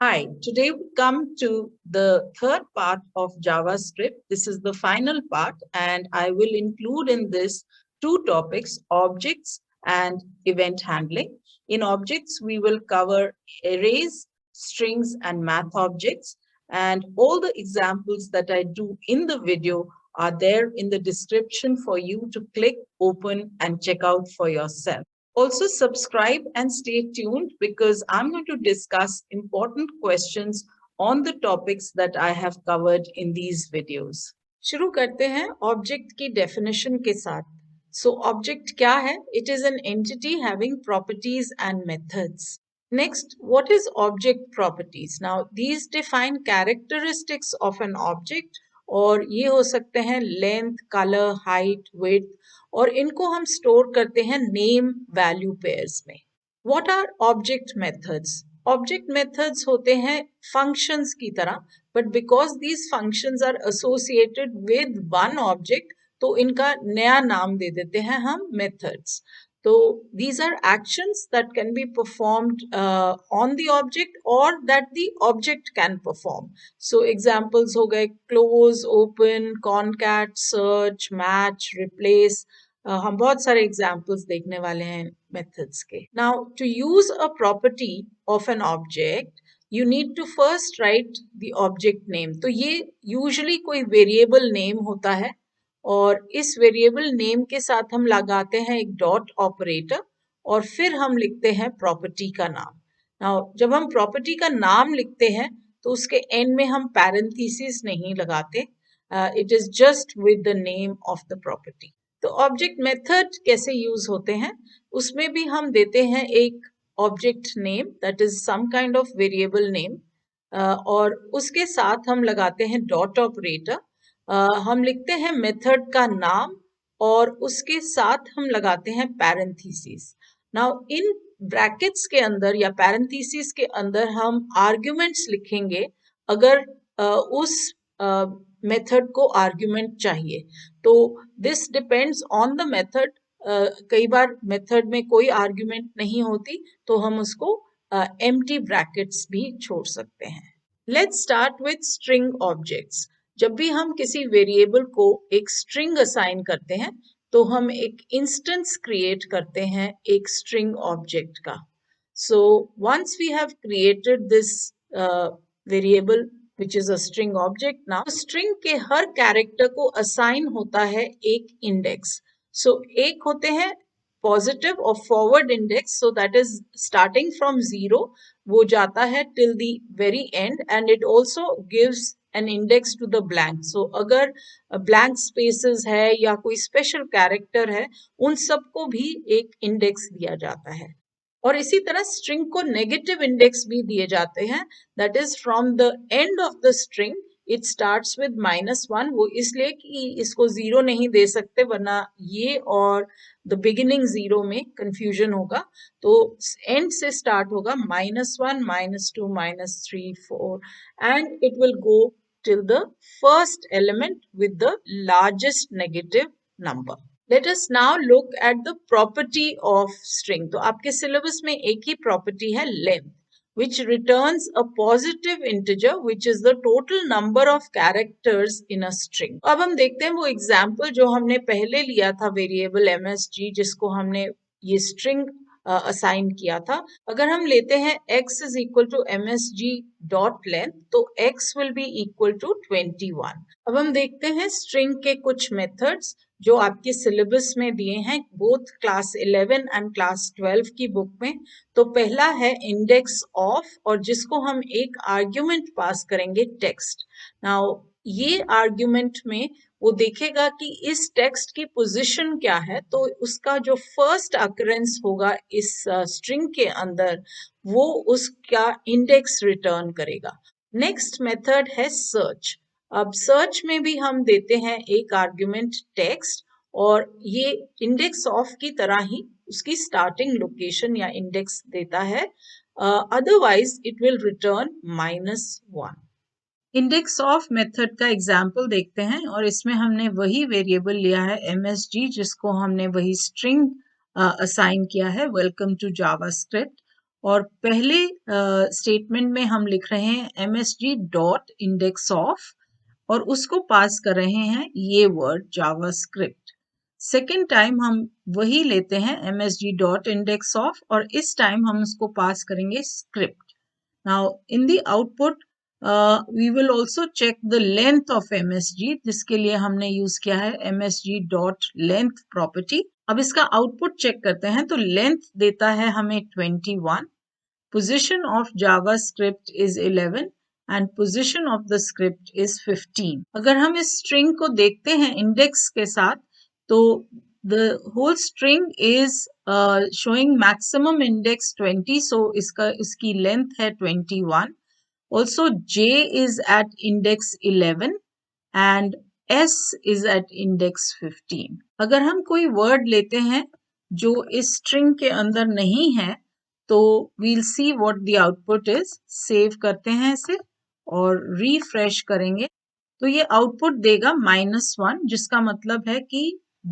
Hi, today we come to the third part of JavaScript. This is the final part, and I will include in this two topics, objects and event handling. In objects, we will cover arrays, strings, and math objects. And all the examples that I do in the video are there in the description for you to click, open, and check out for yourself. Also, subscribe and stay tuned because I'm going to discuss important questions on the topics that I have covered in these videos. शुरू करते हैं object की definition के साथ. So object क्या है? It is an entity having properties and methods. Next, what is object properties? Now, these define characteristics of an object और ये हो सकते हैं length, color, height, width और इनको हम स्टोर करते हैं नेम वैल्यू पेयर्स में. What are object methods? Object methods होते हैं फंक्शंस की तरह, but because these functions are associated with one object तो इनका नया नाम दे देते हैं हम methods. So these are actions that can be performed on the object or that the object can perform. So examples हो गए close, open, concat, search, match, replace. हम बहुत सारे एग्जाम्पल्स देखने वाले हैं मेथड्स के. Now to use a property of an object you need to first write the object name. तो ये यूजुअली कोई वेरिएबल नेम होता है और इस वेरिएबल नेम के साथ हम लगाते हैं एक डॉट ऑपरेटर और फिर हम लिखते हैं प्रॉपर्टी का नाम. नाउ जब हम प्रॉपर्टी का नाम लिखते हैं तो उसके एंड में हम पैरेंथेसिस नहीं लगाते. It is just with the name of the property. तो ऑब्जेक्ट मेथड कैसे यूज होते हैं? उसमें भी हम देते हैं एक object name that is some kind of variable name और उसके साथ हम लगाते हैं डॉट ऑपरेटर. हम लिखते हैं मेथड का नाम और उसके साथ हम लगाते हैं पैरेंथेसिस. नाउ इन ब्रैकेट्स के अंदर या पैरेंथेसिस के अंदर हम आर्ग्यूमेंट्स लिखेंगे अगर उस मेथड को आर्ग्यूमेंट चाहिए. तो this depends on the method. कई बार मेथड में कोई आर्ग्यूमेंट नहीं होती तो हम उसको एम्प्टी ब्रैकेट्स भी छोड़ सकते हैं. Let's start with string objects. जब भी हम किसी वेरिएबल को एक स्ट्रिंग असाइन करते हैं तो हम एक इंस्टेंस क्रिएट करते हैं एक स्ट्रिंग ऑब्जेक्ट का. So once we have created this variable which is a string object. Now string के हर कैरेक्टर को असाइन होता है एक इंडेक्स. सो एक होते हैं पॉजिटिव और forward index, so that is starting from 0 वो जाता है till the very and and it also gives an index to the blank. So अगर blank spaces है या कोई स्पेशल कैरेक्टर है उन सबको भी एक इंडेक्स दिया जाता है. और इसी तरह स्ट्रिंग को नेगेटिव इंडेक्स भी दिए जाते हैं. That is from the end of the string it starts with -1. वो इसलिए कि इसको 0 नहीं दे सकते वरना ये और द बिगिनिंग 0 में कंफ्यूजन होगा. तो एंड से स्टार्ट होगा -1, -2, -3, 4 and it will go till the first element with the largest negative number. Let us now look at the property of string. तो आपके syllabus में एक ही property है length, which returns a positive integer, which is the total number of characters in a string. अब हम देखते हैं वो example जो हमने पहले लिया था variable msg जिसको हमने ये string असाइन किया था. अगर हम लेते हैं x is equal to msg dot length तो x will be equal to 21. अब हम देखते हैं string के कुछ methods जो आपके सिलेबस में दिए हैं बोथ क्लास 11 एंड क्लास 12 की बुक में. तो पहला है इंडेक्स ऑफ और जिसको हम एक आर्ग्यूमेंट पास करेंगे टेक्स्ट. नाउ ये आर्ग्यूमेंट में वो देखेगा कि इस टेक्स्ट की पोजीशन क्या है तो उसका जो फर्स्ट अकरेंस होगा इस स्ट्रिंग के अंदर वो उसका इंडेक्स रिटर्न करेगा. नेक्स्ट मेथड है सर्च. अब सर्च में भी हम देते हैं एक आर्ग्यूमेंट टेक्स्ट और ये इंडेक्स ऑफ की तरह ही उसकी स्टार्टिंग लोकेशन या इंडेक्स देता है. Otherwise it will return -1. Index of method का एग्जाम्पल देखते हैं और इसमें हमने वही वेरिएबल लिया है msg जिसको हमने वही स्ट्रिंग असाइन किया है वेलकम टू जावास्क्रिप्ट. और पहले स्टेटमेंट में हम लिख रहे हैं msg.IndexOf और उसको पास कर रहे हैं ये वर्ड जावास्क्रिप्ट। सेकेंड टाइम हम वही लेते हैं msg.IndexOf और इस टाइम हम उसको पास करेंगे script. Now in the output we will also check the length of MSG, जिसके लिए हमने यूज किया है msg.length property। अब इसका आउटपुट चेक करते हैं तो लेंथ देता है हमें 21, position of JavaScript is 11 and position of the script is 15। अगर हम इस string को देखते हैं index के साथ तो the whole string is showing maximum index 20, so इसकी length है 21। Also J is at index 11 and S is at index 15। अगर हम कोई word लेते हैं जो इस string के अंदर नहीं है तो we'll see what the output is। Save करते हैं इसे और refresh करेंगे तो ये आउटपुट देगा -1, जिसका मतलब है कि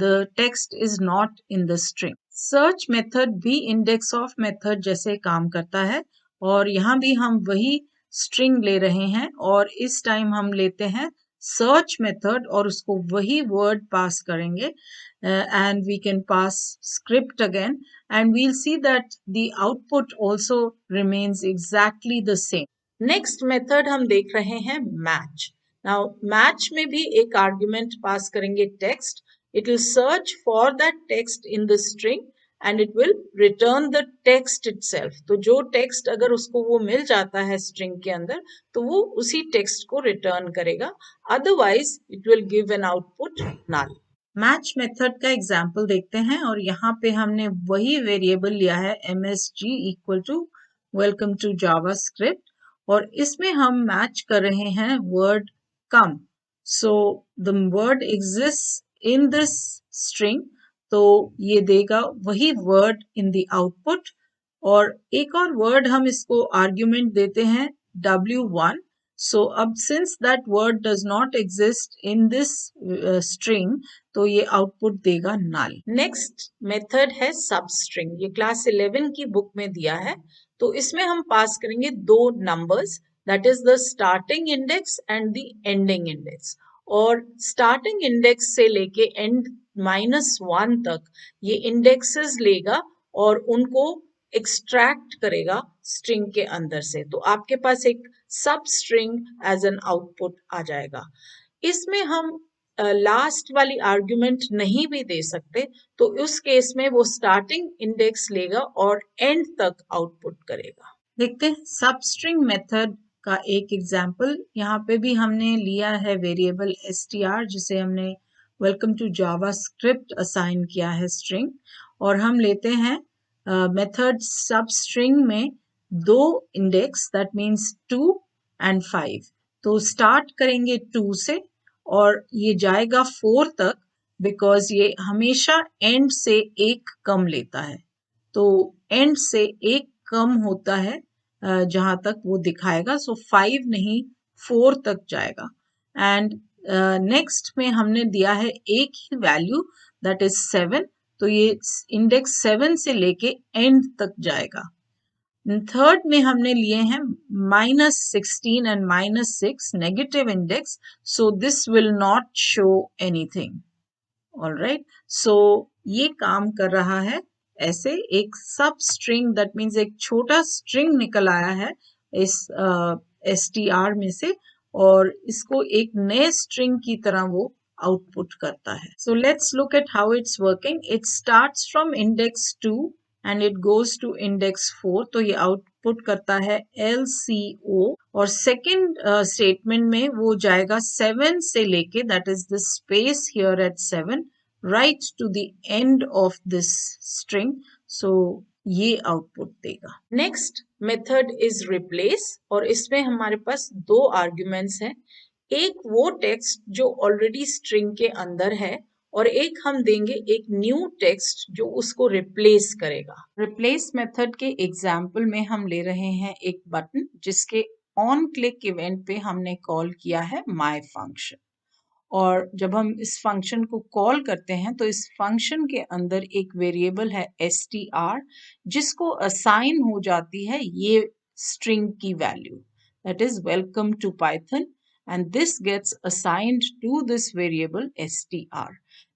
the text is not in the string। Search method भी IndexOf मेथड जैसे काम करता है और यहाँ भी हम वही स्ट्रिंग ले रहे हैं और इस टाइम हम लेते हैं सर्च मेथड और उसको वही वर्ड पास करेंगे and we can pass script again and we'll see that the output also remains exactly the same। Next method हम देख रहे हैं मैच। नाउ मैच में भी एक आर्गुमेंट पास करेंगे text. It will search for that text in the string and it will return the text itself. तो जो टेक्स्ट अगर उसको वो मिल जाता है स्ट्रिंग के अंदर तो वो उसी टेक्स्ट को रिटर्न करेगा, otherwise it will give an output null. Match method का एग्जाम्पल देखते हैं और यहाँ पे हमने वही वेरिएबल लिया है msg equal to welcome to JavaScript और इसमें हम मैच कर रहे हैं word come. So the word exist in this string, तो ये देगा वही वर्ड इन द आउटपुट। और एक और वर्ड हम इसको आर्ग्यूमेंट देते हैं w1। सो अब since that word does not exist in this string तो ये आउटपुट देगा नल। नेक्स्ट मेथड है सबस्ट्रिंग। ये क्लास 11 की बुक में दिया है। तो इसमें हम पास करेंगे दो numbers, that is the starting index and the ending index. और स्टार्टिंग इंडेक्स से लेके एंड -1 तक ये इंडेक्सेस लेगा और उनको एक्सट्रैक्ट करेगा स्ट्रिंग के अंदर से। तो आपके पास एक substring as an output आ जाएगा। इसमें हम लास्ट वाली आर्ग्यूमेंट नहीं भी दे सकते, तो उस केस में वो स्टार्टिंग इंडेक्स लेगा और एंड तक आउटपुट करेगा। देखते हैं सबस्ट्रिंग मेथड का एक एग्जाम्पल। यहाँ पे भी हमने लिया है वेरिएबल str जिसे हमने वेलकम टू जावास्क्रिप्ट असाइन किया है स्ट्रिंग, और हम लेते हैं मेथड सबस्ट्रिंग में दो इंडेक्स दैट मीन्स 2 and 5। तो स्टार्ट करेंगे 2 से और ये जाएगा 4 तक बिकॉज ये हमेशा एंड से एक कम लेता है। तो एंड से एक कम होता है जहां तक वो दिखाएगा। सो 5 नहीं 4 तक जाएगा। एंड नेक्स्ट में हमने दिया है एक ही वैल्यू दैट इज 7, तो ये इंडेक्स 7 से लेके एंड तक जाएगा। थर्ड में हमने लिए हैं -16 and -6 negative index, so this will not show anything. Alright, so ये काम कर रहा है ऐसे। एक सब स्ट्रिंग दैट मीन्स एक छोटा स्ट्रिंग निकल आया है इस str में से और इसको एक नए स्ट्रिंग की तरह वो आउटपुट करता है। So let's look eight how it's working. It starts from index 2 and it goes to index 4, तो ये आउटपुट करता है LCO। और सेकेंड स्टेटमेंट में वो जाएगा 7 से लेके that is the space here at 7 right to the end of this string. So ये आउटपुट देगा। नेक्स्ट मेथड इज रिप्लेस और इसमें हमारे पास दो आर्ग्यूमेंट्स हैं। एक वो टेक्स्ट जो ऑलरेडी स्ट्रिंग के अंदर है और एक हम देंगे एक न्यू टेक्स्ट जो उसको रिप्लेस करेगा। रिप्लेस मेथड के एग्जाम्पल में हम ले रहे हैं एक बटन जिसके ऑन क्लिक इवेंट पे हमने कॉल किया है माय फंक्शन। और जब हम इस फंक्शन को कॉल करते हैं तो इस फंक्शन के अंदर एक वेरिएबल है str जिसको असाइन हो जाती है ये स्ट्रिंग की value, that is welcome to Python, and this gets assigned to this variable str.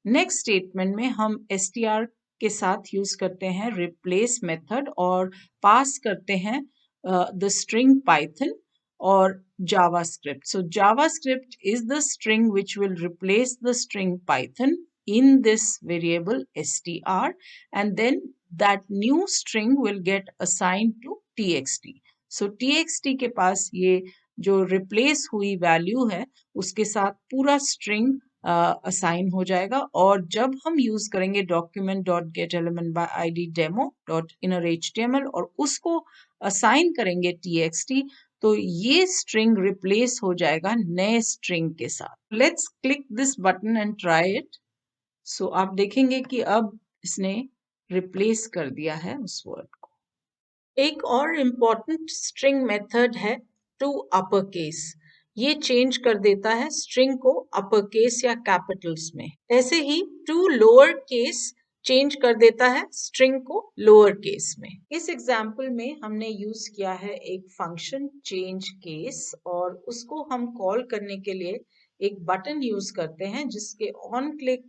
Next statement में हम str के साथ यूज करते हैं रिप्लेस मेथड और पास करते हैं the string Python or JavaScript. So JavaScript is the string which will replace the string Python in this variable str, and then that new string will get assigned to txt. So txt के पास ये जो replace हुई value है उसके साथ पूरा string assign हो जाएगा, और जब हम यूज करेंगे document.getElementById demo.innerHTML और उसको असाइन करेंगे txt तो ये स्ट्रिंग रिप्लेस हो जाएगा नए स्ट्रिंग के साथ। Let's click this button and try it. So आप देखेंगे कि अब इसने रिप्लेस कर दिया है उस वर्ड को। एक और इम्पॉर्टेंट स्ट्रिंग मेथड है टू अपर केस। ये चेंज कर देता है स्ट्रिंग को अपर केस या कैपिटल्स में। ऐसे ही टू लोअर केस चेंज कर देता है स्ट्रिंग को लोअर केस में। इस एग्जाम्पल में हमने यूज किया है एक फंक्शन चेंज केस, और उसको हम कॉल करने के लिए एक बटन यूज करते हैं जिसके ऑन क्लिक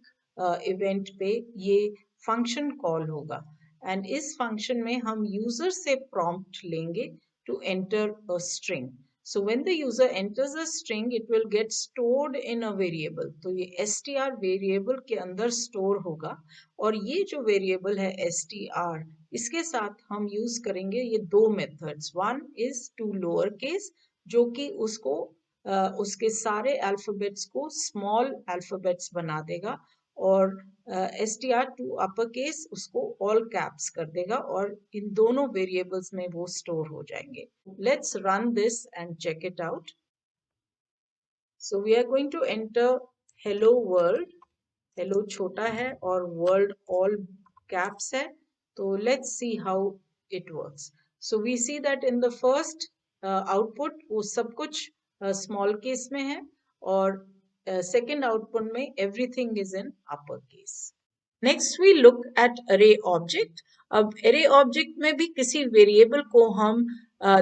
इवेंट पे ये फंक्शन कॉल होगा। एंड इस फंक्शन में हम यूजर से प्रॉम्प्ट लेंगे to enter a string. So when the user enters a string, it will get stored in a variable. तो ये str variable के अंदर store होगा, और ये जो variable है str इसके साथ हम यूज करेंगे ये दो methods. One is to lower case जो कि उसको उसके सारे अल्फाबेट्स को स्मॉल अल्फाबेट्स बना देगा, और str टू अपर केस उसको ऑल कैप्स कर देगा, और इन दोनों वेरिएबल्स में वो स्टोर हो जाएंगे। Let's run this and check it out. So we are going to enter hello world. Hello छोटा है और वर्ल्ड ऑल कैप्स है, तो let's see how it works. So we see that in the first output वो सब कुछ small case में है, और second output में everything is in uppercase. Next we look at array object. अब array object में भी किसी variable को हम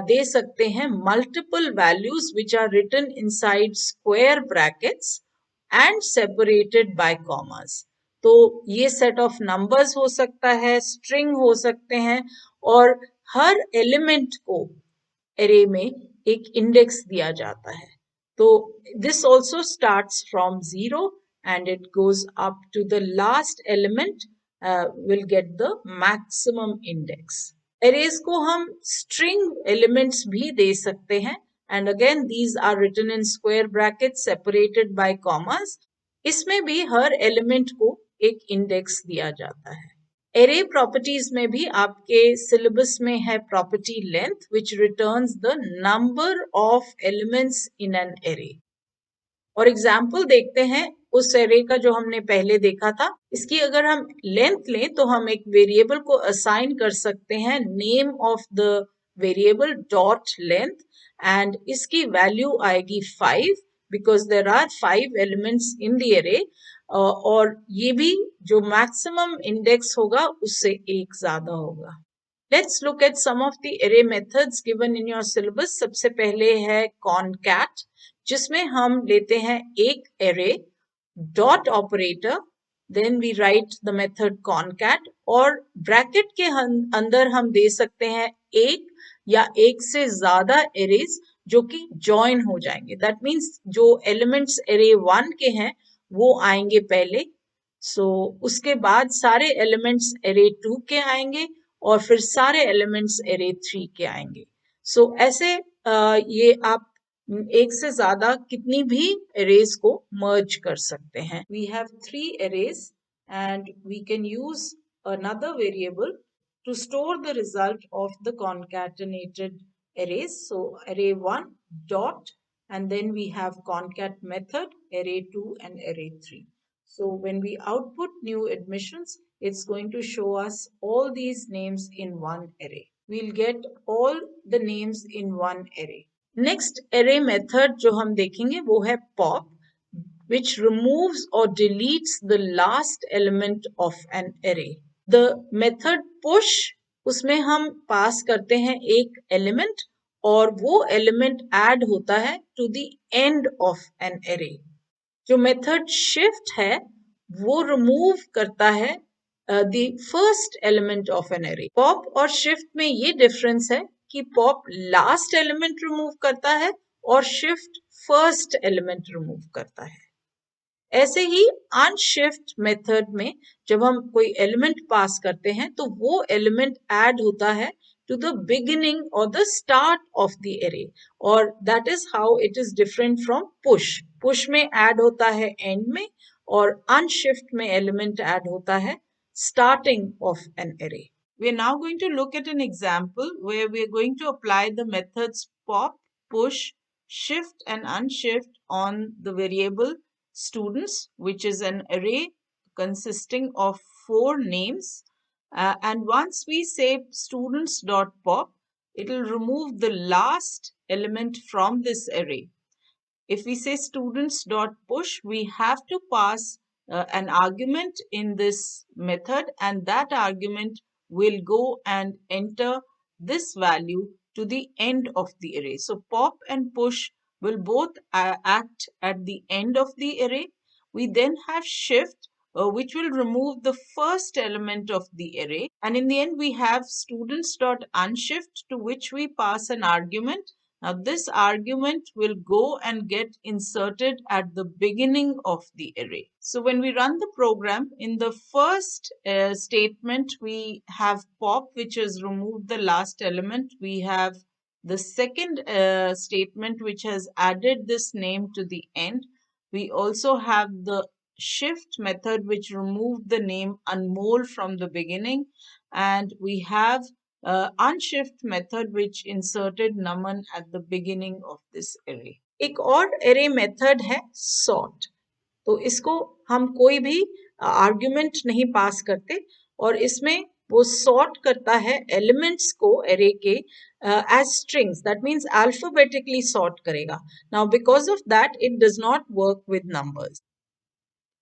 दे सकते हैं multiple values which are written inside square brackets and separated by commas. तो ये set of numbers हो सकता है, string हो सकते हैं, और हर element को array में एक index दिया जाता है। So this also starts from 0 and it goes up to the last element will get the maximum index. Arrays को हम string elements भी दे सकते हैं, and again these are written in square brackets separated by commas. इसमें भी हर element को एक index दिया जाता है। Array properties में भी आपके syllabus में है property length which returns the number of elements in an array. और example देखते हैं उस array का जो हमने पहले देखा था। इसकी अगर हम length लें तो हम एक variable को assign कर सकते हैं name of the variable dot length, and इसकी value आएगी 5 because there are 5 elements in the array. और ये भी जो मैक्सिमम इंडेक्स होगा उससे एक ज्यादा होगा। Let's look at some of the array methods given in your syllabus. सबसे पहले है concat, जिसमें हम लेते हैं एक array dot operator, then we write the method concat, और ब्रैकेट के अंदर हम दे सकते हैं एक या एक से ज्यादा arrays जो कि ज्वाइन हो जाएंगे। दैट मीन्स जो एलिमेंट्स array 1 के हैं वो आएंगे पहले, उसके बाद सारे एलिमेंट्स array 2 के आएंगे, और फिर सारे एलिमेंट्स array 3 के आएंगे। ऐसे ये आप एक से ज्यादा कितनी भी arrays को मर्ज कर सकते हैं। We have 3 arrays and we can use another variable to store the result of the concatenated arrays. So array 1 dot, and then we have concat method, array 2 and array 3. So when we output new admissions, it's going to show us all these names in one array. We'll get all the names in one array. Next array method जो हम देखेंगे वो है pop. which removes or deletes the last element of an array. The method push, उसमें हम पास करते हैं एक element और वो element add होता है to the end of an array. जो मेथड शिफ्ट है वो रिमूव करता है the first element of an array. Pop और शिफ्ट में ये डिफरेंस है कि पॉप लास्ट एलिमेंट रिमूव करता है और शिफ्ट फर्स्ट एलिमेंट रिमूव करता है. ऐसे ही अनशिफ्ट मेथड में जब हम कोई एलिमेंट पास करते हैं तो वो एलिमेंट ऐड होता है to the beginning or the start of the array, or that is how it is different from push. Push में add होता है end में और unshift में element add होता है starting of an array. We are now going to look at an example where we are going to apply the methods pop, push, shift and unshift on the variable students, which is an array consisting of 4 names. And once we say students.pop, it will remove the last element from this array. If we say students.push, we have to pass an argument in this method, and that argument will go and enter this value to the end of the array. So pop and push will both act at the end of the array. We then have shift, which will remove the first element of the array. And in the end, we have students.unshift, to which we pass an argument. Now this argument will go and get inserted at the beginning of the array. So when we run the program, in the first statement, we have pop, which has removed the last element. We have the second statement, which has added this name to the end. We also have the shift method, which removed the name unmol from the beginning. And we have unshift method, which inserted numan at the beginning of this array. एक और array method है sort. तो इसको हम कोई भी argument नहीं पास करते और इसमें वो sort करता है elements को array के as strings. That means alphabetically sort करेगा. Now because of that, it does not work with numbers.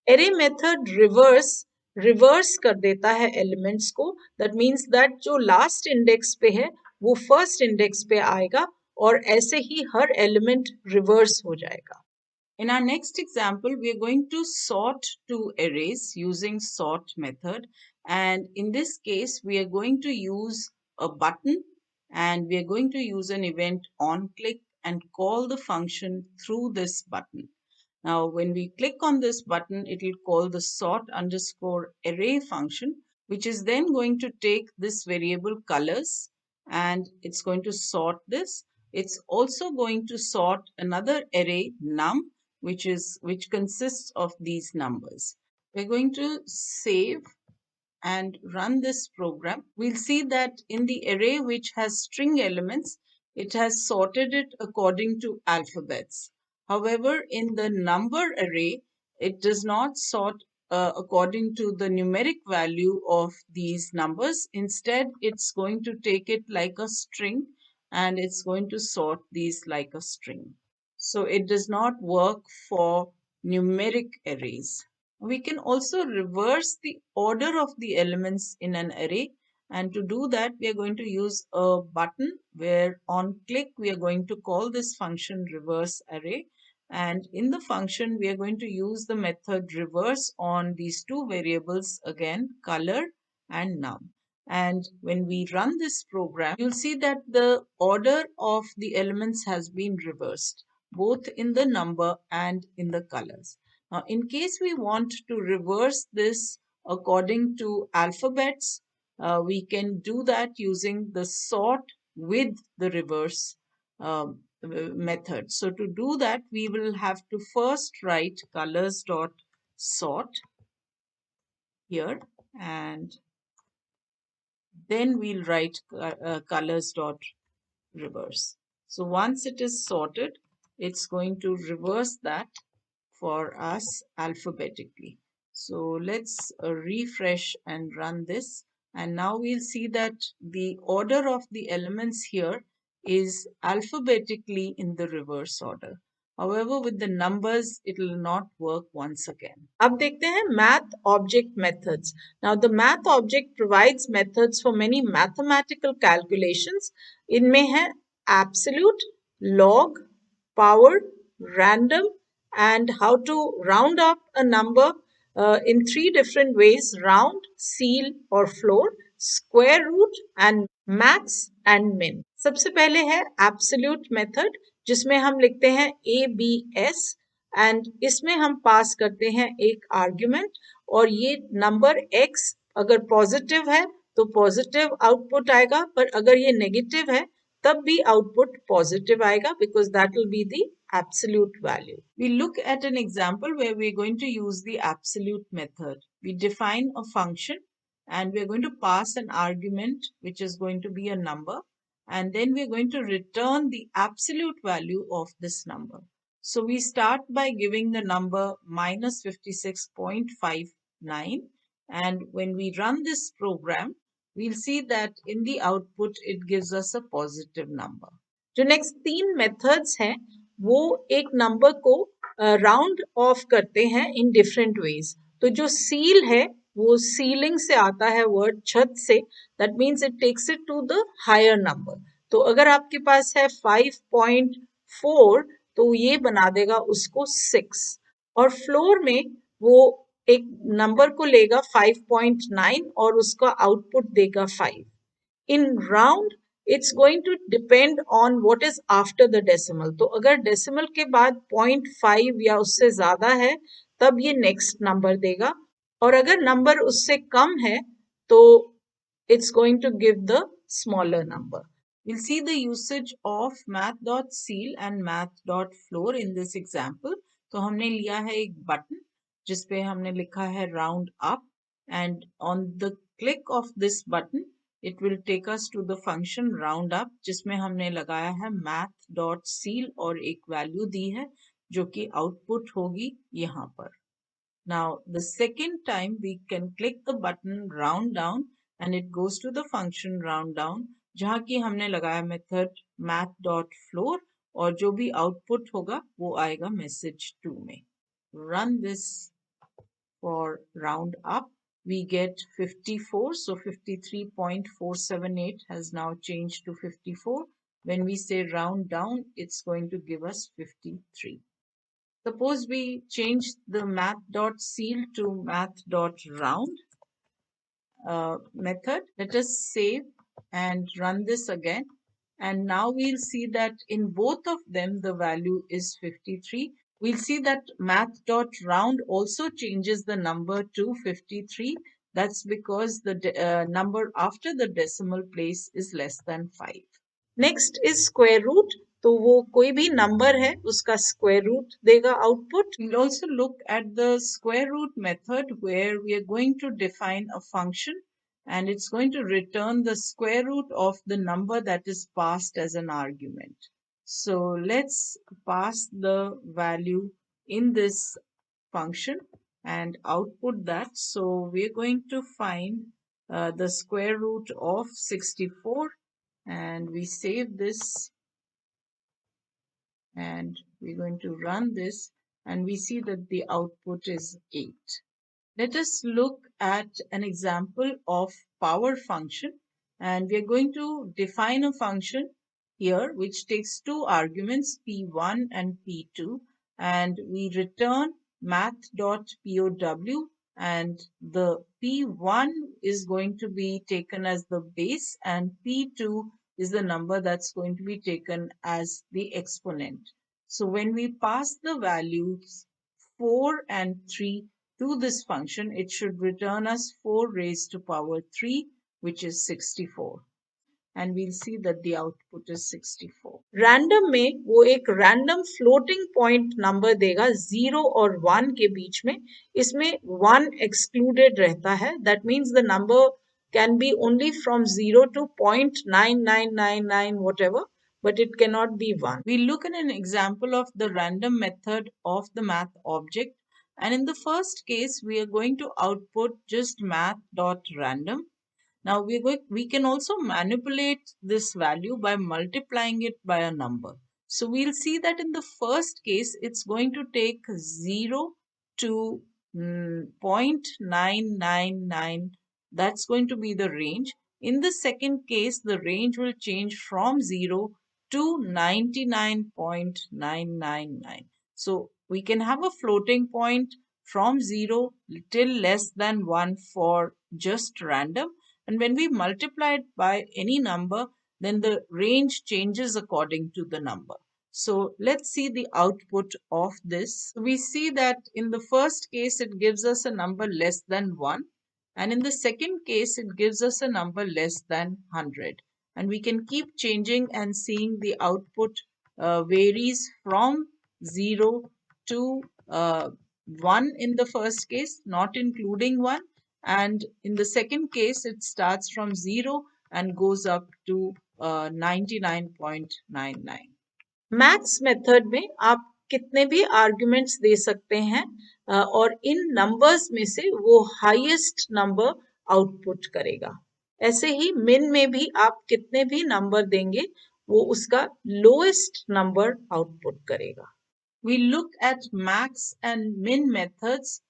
Array method reverse कर देता है elements को. That means that जो last index पे है वो first index पे आएगा और ऐसे ही हर element reverse हो जाएगा. In our next example, we are going to sort two arrays using sort method, and in this case we are going to use a button and we are going to use an event onClick and call the function through this button. Now, when we click on this button, it will call the sort underscore array function, which is then going to take this variable colors and it's going to sort this. It's also going to sort another array num, which consists of these numbers. We're going to save and run this program. We'll see that in the array which has string elements, it has sorted it according to alphabets. However, in the number array, it does not sort according to the numeric value of these numbers. Instead, it's going to take it like a string and it's going to sort these like a string. So it does not work for numeric arrays. We can also reverse the order of the elements in an array, and to do that we are going to use a button where on click we are going to call this function reverse array, and in the function we are going to use the method reverse on these two variables again, color and num. And when we run this program, you'll see that the order of the elements has been reversed, both in the number and in the colors. Now, in case we want to reverse this according to alphabets, we can do that using the sort with the reverse method. So to do that, we will have to first write colors.sort here, and then we'll write colors.reverse. So once it is sorted, it's going to reverse that for us alphabetically. So let's refresh and run this. And now we'll see that the order of the elements here is alphabetically in the reverse order. However, with the numbers, it will not work once again. अब देखते हैं math object methods. Now, the math object provides methods for many mathematical calculations. इनमें है absolute, log, power, random, and how to round up a number in three different ways: round, seal, or floor, square root, and max and min. सबसे पहले है absolute method, जिसमें हम लिखते हैं ABS and इसमें हम पास करते हैं एक आर्ग्यूमेंट, और ये नंबर x अगर पॉजिटिव है तो पॉजिटिव आउटपुट आएगा, पर अगर ये नेगेटिव है तब भी आउटपुट पॉजिटिव आएगा, because that will be the absolute value. We look at an example where we are going to use the absolute method. We define a function and we are going to pass an argument which is going to be a number, and then we are going to return the absolute value of this number. So we start by giving the number minus 56.59, and when we run this program, we'll see that in the output it gives us a positive number. जो next तीन methods हैं वो एक number को round off करते हैं in different ways. तो जो seal है वो सीलिंग से आता है वर्ड, छत से, that means it takes it to the higher number. तो अगर आपके पास है 5.4 तो ये बना देगा उसको 6, और फ्लोर में वो एक नंबर को लेगा 5.9 और उसका आउटपुट देगा 5. In round it's going to depend on what is after the decimal. तो अगर decimal के बाद 0.5 या उससे ज्यादा है तब ये next number देगा, और अगर number उससे कम है तो it's going to give the smaller number. We'll see the usage of math.seal and math.floor in this example. तो हमने लिया है एक button जिसपे हमने लिखा है round up, and on the click of this button it will take us to the function roundup, जिसमें हमने लगाया है math.seal और एक वैल्यू दी है जो कि आउटपुट होगी यहाँ पर. Now the second time we can click the button round down and it goes to the function round down, जहाँ की हमने लगाया मेथड math.floor, और जो भी आउटपुट होगा वो आएगा message 2 में. Run this for round up. We get 54, so 53.478 has now changed to 54. When we say round down, it's going to give us 53. Suppose we change the math.seal to math.round method. Let us save and run this again. And now we'll see that in both of them, the value is 53. We'll see that math.round also changes the number to 53. That's because the number after the decimal place is less than 5. Next is square root. तो वो कोई भी number है उसका square root देगा output. We'll also look at the square root method where we are going to define a function and it's going to return the square root of the number that is passed as an argument. So let's pass the value in this function and output that. So we're going to find the square root of 64, and we save this and we're going to run this, and we see that the output is 8. Let us look at an example of power function, and we are going to define a function here which takes two arguments, p1 and p2, and we return math.pow, and the p1 is going to be taken as the base and p2 is the number that's going to be taken as the exponent. So when we pass the values 4 and 3 to this function, it should return us 4 raised to power 3, which is 64. And we'll see that the output is 64. Random में वो एक random floating point number देगा 0 और 1 के बीच में. इसमें 1 excluded रहता है. That means the number can be only from 0 to 0.9999 whatever, but it cannot be 1. We look at an example of the random method of the math object. And in the first case, we are going to output just math.random. Now we can also manipulate this value by multiplying it by a number. So we'll see that in the first case, it's going to take 0 to 0.999. That's going to be the range. In the second case, the range will change from 0 to 99.999. So we can have a floating point from 0 till less than 1 for just random. And when we multiply it by any number, then the range changes according to the number. So let's see the output of this. We see that in the first case, it gives us a number less than 1. And in the second case, it gives us a number less than 100. And we can keep changing and seeing the output varies from 0 to 1 in the first case, not including 1. And in the second case, it starts from 0 and goes up to 99.99. Max method में आप कितने भी arguments दे सकते हैं और इन numbers में से वो हाईएस्ट नंबर आउटपुट करेगा. ऐसे ही मिन में भी आप कितने भी नंबर देंगे वो उसका लोएस्ट नंबर आउटपुट करेगा. We look at max and min methods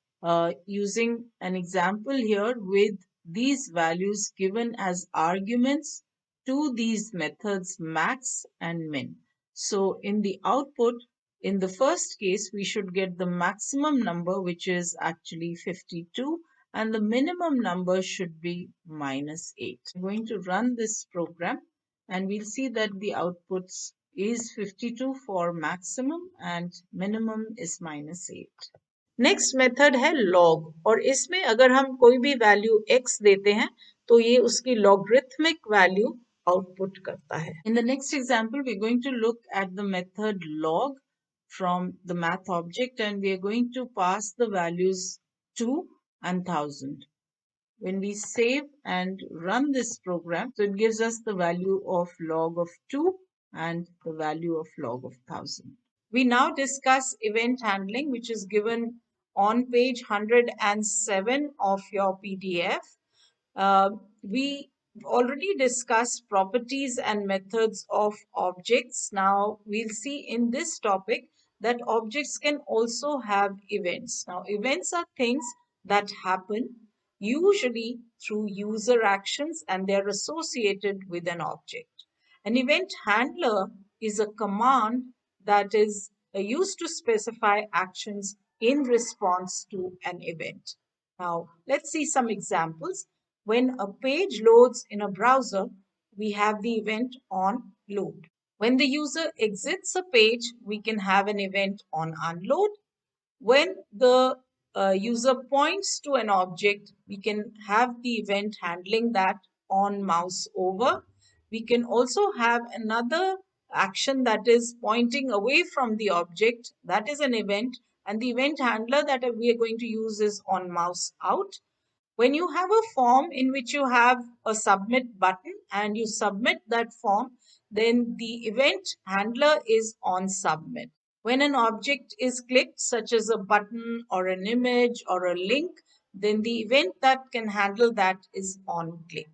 using an example here with these values given as arguments to these methods max and min. So in the output, in the first case, we should get the maximum number, which is actually 52, and the minimum number should be -8. I'm going to run this program and we'll see that the outputs is 52 for maximum and minimum is -8. Next method है log और इसमें अगर हम कोई भी value x देते हैं तो ये उसकी logarithmic वैल्यू आउटपुट करता है. In the next example, we're going to look at the method log from the math object and we are going to pass the values 2 and 1000. When we save and run this program, so it gives us the value of log of 2 and the value of log of 1000. We now discuss event handling, which is given on page 107 of your PDF. We already discussed properties and methods of objects. Now we'll see in this topic that objects can also have events. Now events are things that happen usually through user actions and they're associated with an object. An event handler is a command that is used to specify actions in response to an event. Now, let's see some examples. When a page loads in a browser, we have the event on load. When the user exits a page, we can have an event on unload. When the user points to an object, we can have the event handling that on mouse over. We can also have another action that is pointing away from the object. That is an event. And the event handler that we are going to use is on mouse out. When you have a form in which you have a submit button and you submit that form, then the event handler is on submit. When an object is clicked, such as a button or an image or a link, then the event that can handle that is on click.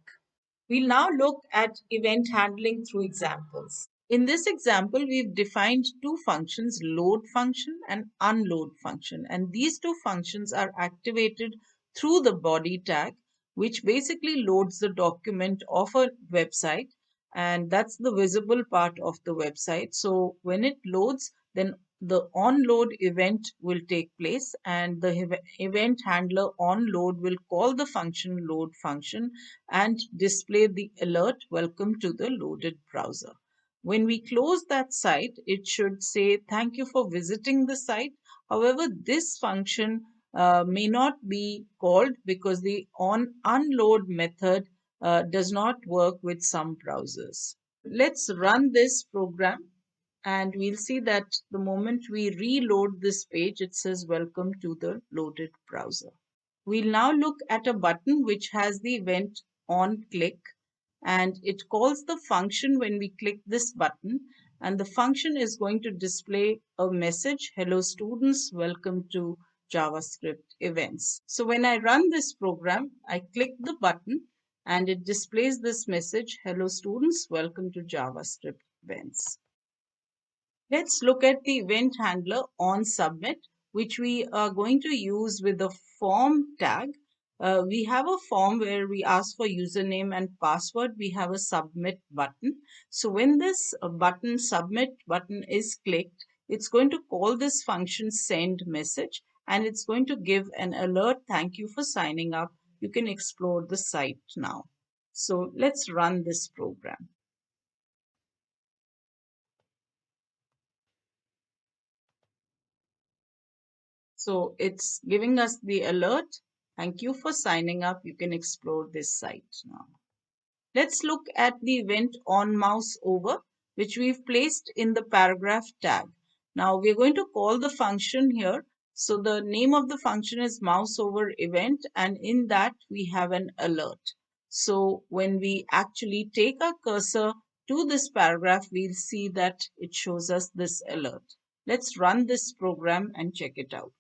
We'll now look at event handling through examples. In this example, we've defined two functions, load function and unload function. And these two functions are activated through the body tag, which basically loads the document of a website. And that's the visible part of the website. So when it loads, then the onload event will take place and the event handler onload will call the function load function and display the alert welcome to the loaded browser. When we close that site, it should say thank you for visiting the site. However, this function may not be called because the unload method does not work with some browsers. Let's run this program and we'll see that the moment we reload this page, it says welcome to the loaded browser. We'll now look at a button which has the event on click and it calls the function when we click this button and the function is going to display a message, hello students, welcome to JavaScript events. So when I run this program, I click the button and it displays this message, hello students, welcome to JavaScript events. Let's look at the event handler on submit, which we are going to use with the form tag. We have a form where we ask for username and password. We have a submit button. So when this button, submit button is clicked, it's going to call this function send message, and it's going to give an alert. Thank you for signing up. You can explore the site now. So let's run this program. So it's giving us the alert. Thank you for signing up. You can explore this site now. Let's look at the event on Mouseover, which we've placed in the paragraph tag. Now we're going to call the function here. So the name of the function is Mouseover event, and in that we have an alert. So when we actually take our cursor to this paragraph, we'll see that it shows us this alert. Let's run this program and check it out.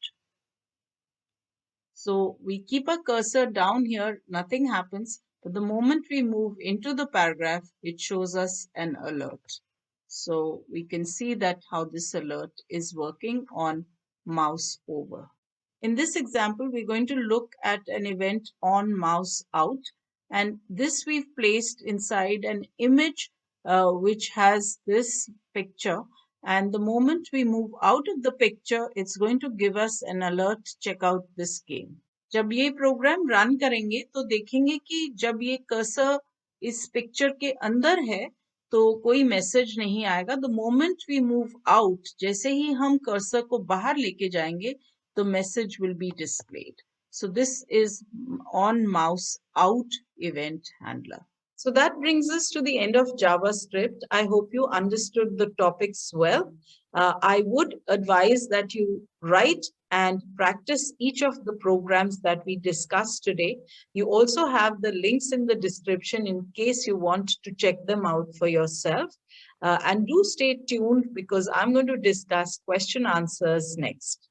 So we keep a cursor down here, nothing happens. But the moment we move into the paragraph, it shows us an alert. So we can see that how this alert is working on Mouseover. In this example, we're going to look at an event on Mouseout. And this we've placed inside an image which has this picture. And the moment we move out of the picture, it's going to give us an alert, check out this game. जब ये program run करेंगे तो देखेंगे कि जब ये cursor इस picture के अंदर है तो कोई मैसेज नहीं आएगा. The moment we move out, जैसे ही हम कर्सर को बाहर लेके जाएंगे, the message will be displayed. So this is on Mouseout event handler. So that brings us to the end of JavaScript. I hope you understood the topics well. I would advise that you write and practice each of the programs that we discussed today. You also have the links in the description in case you want to check them out for yourself. And do stay tuned because I'm going to discuss question answers next.